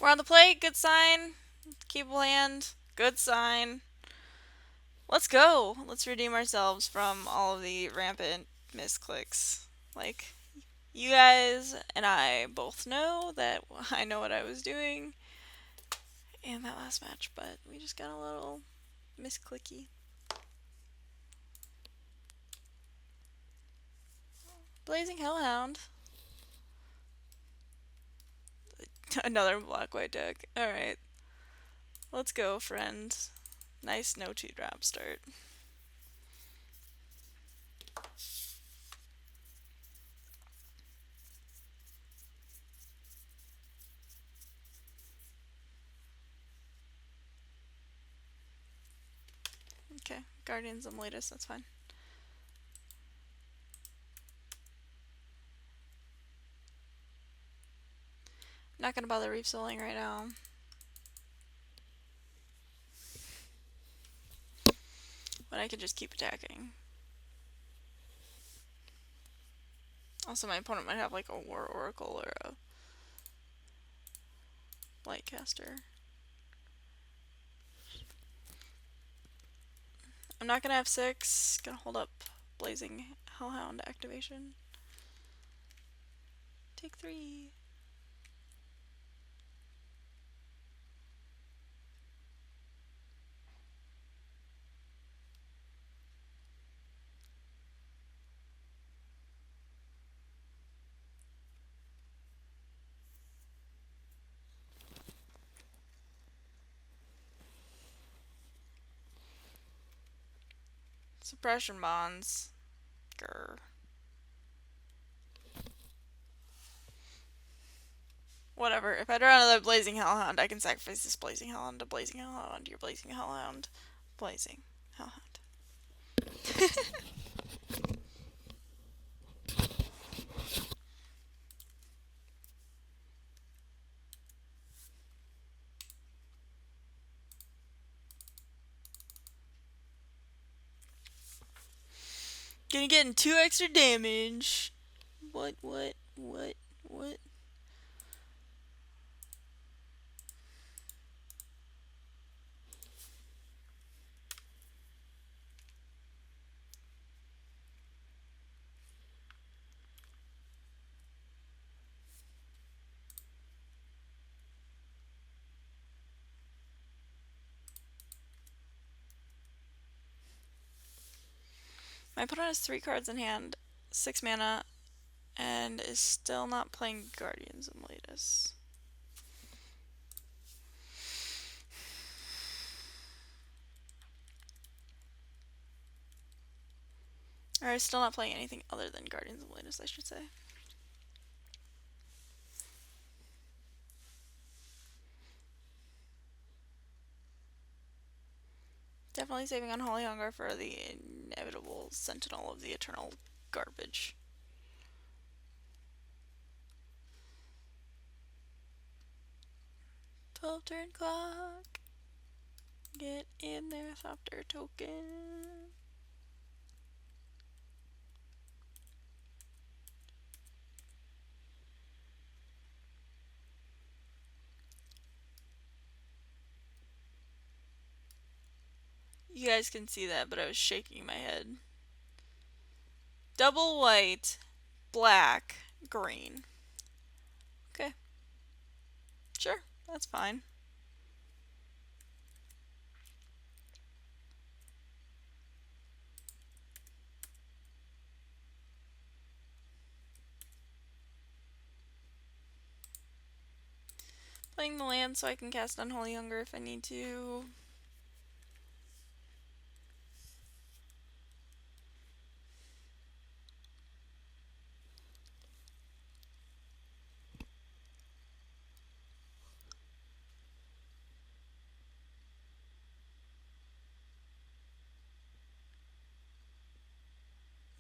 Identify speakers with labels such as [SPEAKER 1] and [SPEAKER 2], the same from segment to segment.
[SPEAKER 1] We're on the plate. Good sign. Keep land. Good sign. Let's go. Let's redeem ourselves from all of the rampant misclicks. Like, you guys and I both know that I know what I was doing in that last match, but we just got a little misclicky. Blazing Hellhound. Another black white deck. Alright. Let's go, friend. Nice no 2-drop start. Okay, Guardians and latest, that's fine. Not gonna bother reef soling right now. But I could just keep attacking. Also, my opponent might have like a War Oracle or a Lightcaster. I'm not gonna have 6. Gonna hold up Blazing Hellhound activation. Take 3. Suppression bonds. Grr. Whatever. If I draw another Blazing Hellhound, I can sacrifice this Blazing Hellhound to Blazing Hellhound. Your Blazing Hellhound. Blazing Hellhound. Gonna get in 2 extra damage. What? My opponent has 3 cards in hand, 6 mana, and is still not playing Guardians and latest. Or still not playing anything other than Guardians of latest, I should say. Definitely saving on Holy Hunger for the inevitable Sentinel of the Eternal garbage. Turn clock. Get in there, softer token. You guys can see that, but I was shaking my head. Double white, black, green. Okay. Sure, that's fine. Playing the land so I can cast Unholy Hunger if I need to.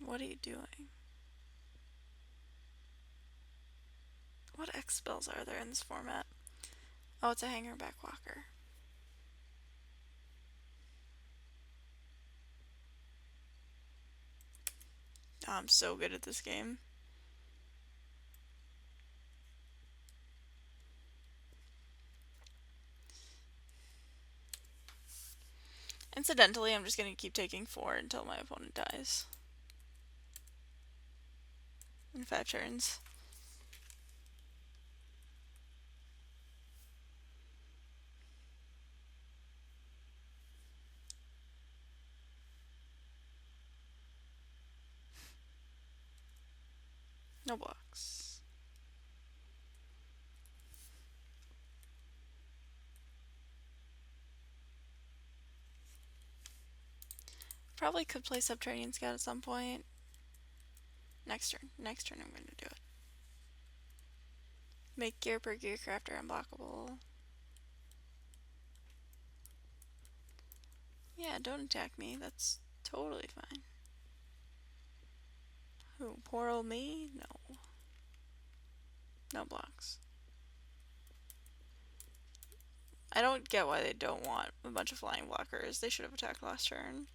[SPEAKER 1] What are you doing? What X spells are there in this format? Oh, it's a hanger back walker. Oh, I'm so good at this game. Incidentally, I'm just gonna keep taking 4 until my opponent dies. In 5 turns. No blocks. Probably could play Subterranean Scout at some point. Next turn. Next turn I'm going to do it. Make gear per gear crafter unblockable. Yeah, don't attack me. That's totally fine. Who? Poor old me? No. No blocks. I don't get why they don't want a bunch of flying blockers. They should have attacked last turn.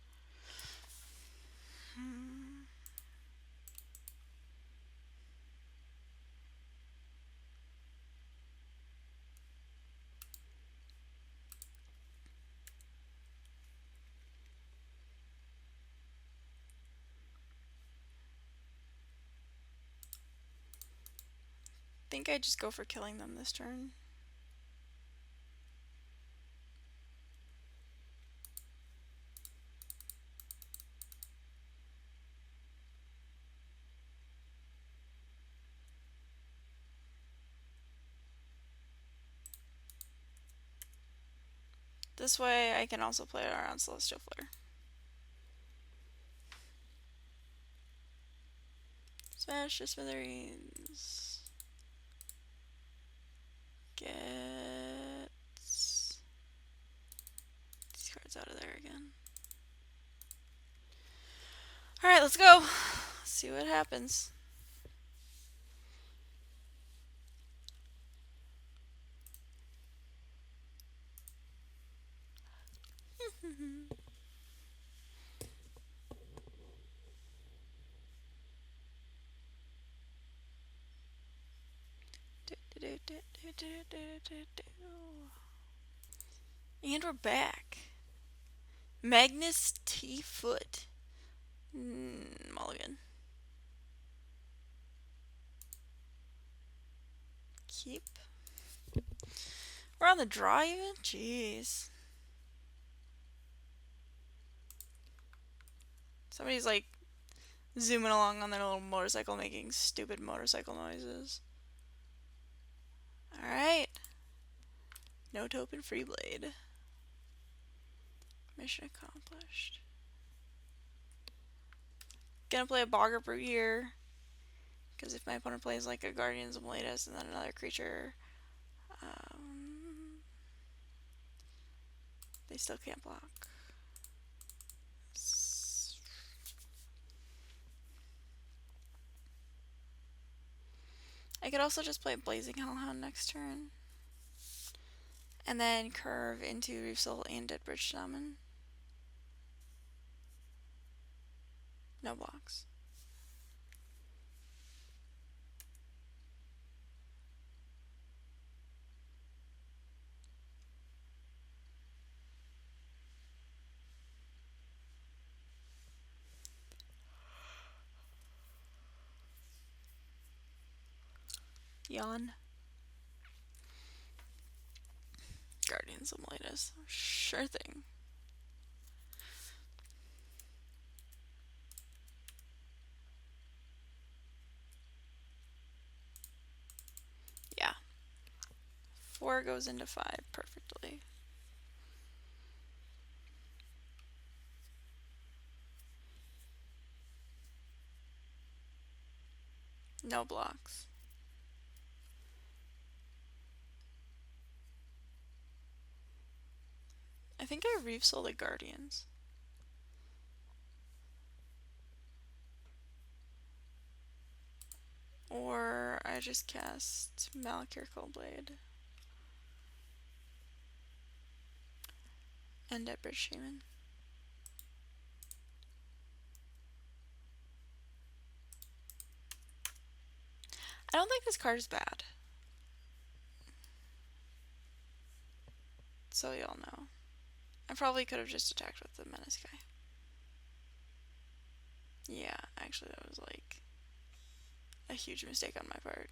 [SPEAKER 1] I think I just go for killing them this turn. This way I can also play around Celestial Flare. Smash the smithereens. Get these cards out of there again. Alright, let's go. See what happens. And we're back. Magnus T. Foot. Mulligan. Keep. We're on the draw even? Jeez. Somebody's like zooming along on their little motorcycle making stupid motorcycle noises. Alright. No to open free blade. Mission accomplished. Gonna play a Bogger Brute here. Because if my opponent plays like a Guardians of Miletus and then another creature, they still can't block. I could also just play Blazing Hellhound next turn. And then curve into Reef Soul and Dead Bridge Shaman. No blocks. Yawn. Guardians of Miletus. Sure thing. Yeah. 4 goes into 5 perfectly. No blocks. I think I Reef Soul the Guardians. Or I just cast Malakir Coldblade. And Dead Bridge Shaman. I don't think this card is bad. So y'all know. I probably could have just attacked with the menace guy. Yeah, actually that was like a huge mistake on my part.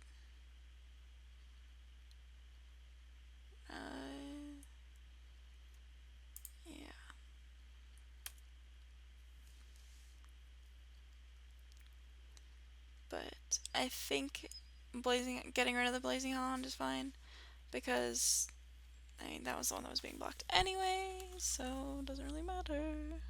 [SPEAKER 1] Yeah. But I think getting rid of the Blazing Holland is fine because I mean that was the one that was being blocked anyway, so it doesn't really matter.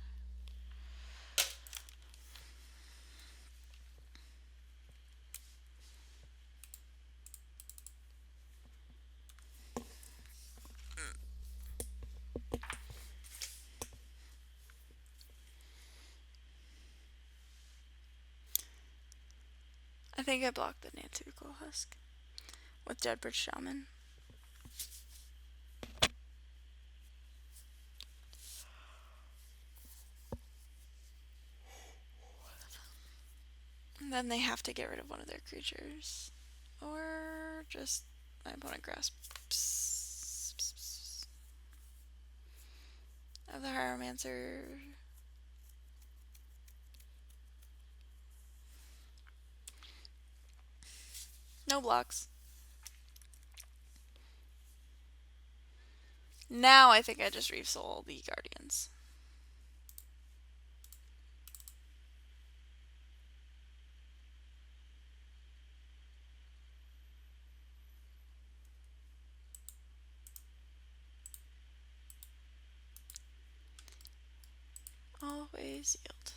[SPEAKER 1] I think I blocked the Nantuko Husk with Deadbridge Shaman. And then they have to get rid of one of their creatures. Or just my opponent grasps of the Hieromancer. No blocks. Now I think I just Reef Soul the Guardians. Always yield.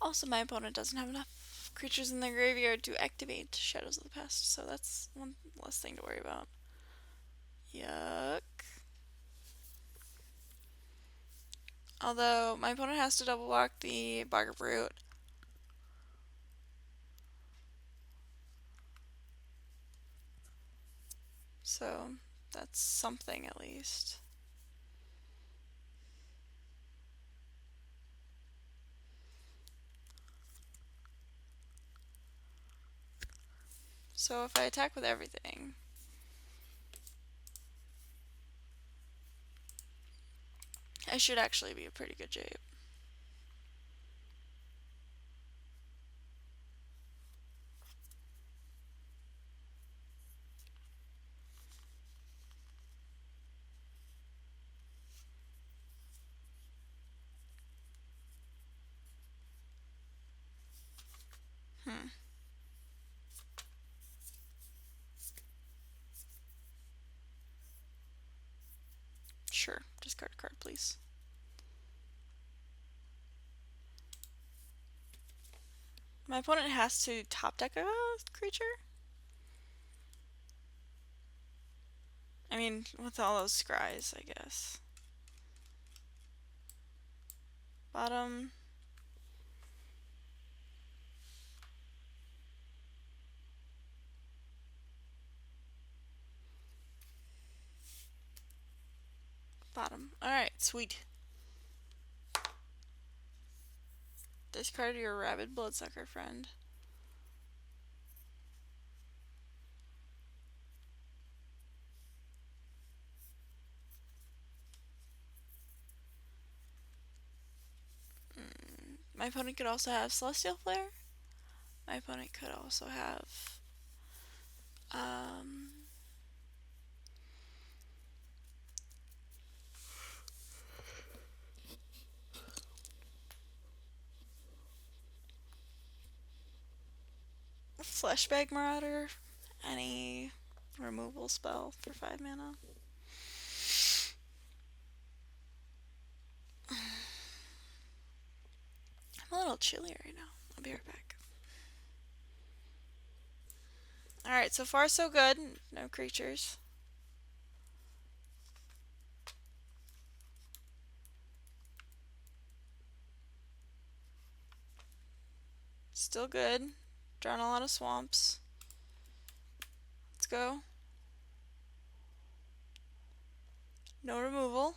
[SPEAKER 1] Also, my opponent doesn't have enough creatures in their graveyard to activate Shadows of the Past, so that's one less thing to worry about. Yuck. Although, my opponent has to double block the Bogger Brute. So, that's something at least. So if I attack with everything, I should actually be a pretty good shape. Sure, discard a card, please. My opponent has to top deck a creature? I mean, with all those scries, I guess. Bottom. Bottom. Alright, sweet. Discard your rabid bloodsucker friend. My opponent could also have Celestial Flare. My opponent could also have Fleshbag Marauder. Any removal spell for 5 mana. I'm a little chilly right now. I'll be right back. Alright, so far so good. No creatures. Still good. Drawn a lot of swamps. Let's go. No removal.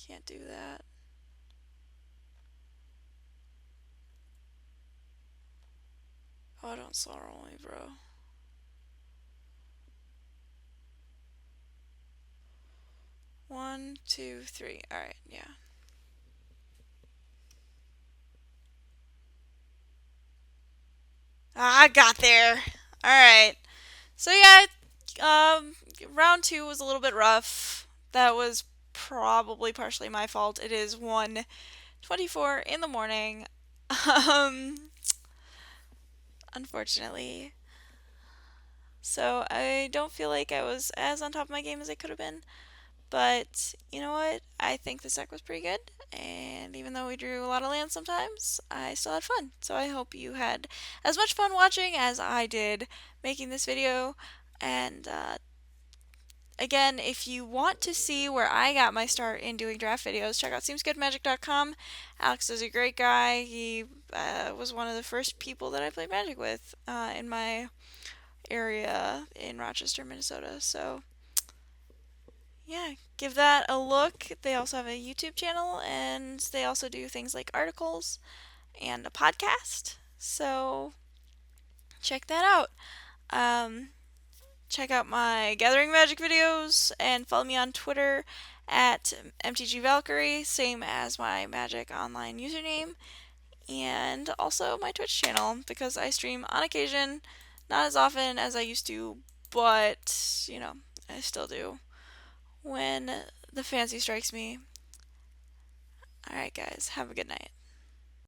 [SPEAKER 1] Can't do that. Oh, don't slow roll me, bro. One, two, three. Alright, yeah. I got there. Alright. So yeah, round two was a little bit rough. That was probably partially my fault. It is 1:24 in the morning. Um, Unfortunately. So I don't feel like I was as on top of my game as I could have been. But you know what? I think this deck was pretty good. And even though we drew a lot of lands sometimes, I still had fun. So I hope you had as much fun watching as I did making this video. And again, if you want to see where I got my start in doing draft videos, check out seemsgoodmagic.com. Alex is a great guy. He was one of the first people that I played Magic with in my area in Rochester, Minnesota. So, yeah, give that a look. They also have a YouTube channel, and they also do things like articles and a podcast. So, check that out. Um, Check out my Gathering Magic videos and follow me on Twitter at MTGValkyrie, same as my Magic Online username, and also my Twitch channel because I stream on occasion, not as often as I used to, but you know, I still do when the fancy strikes me. Alright, guys, have a good night.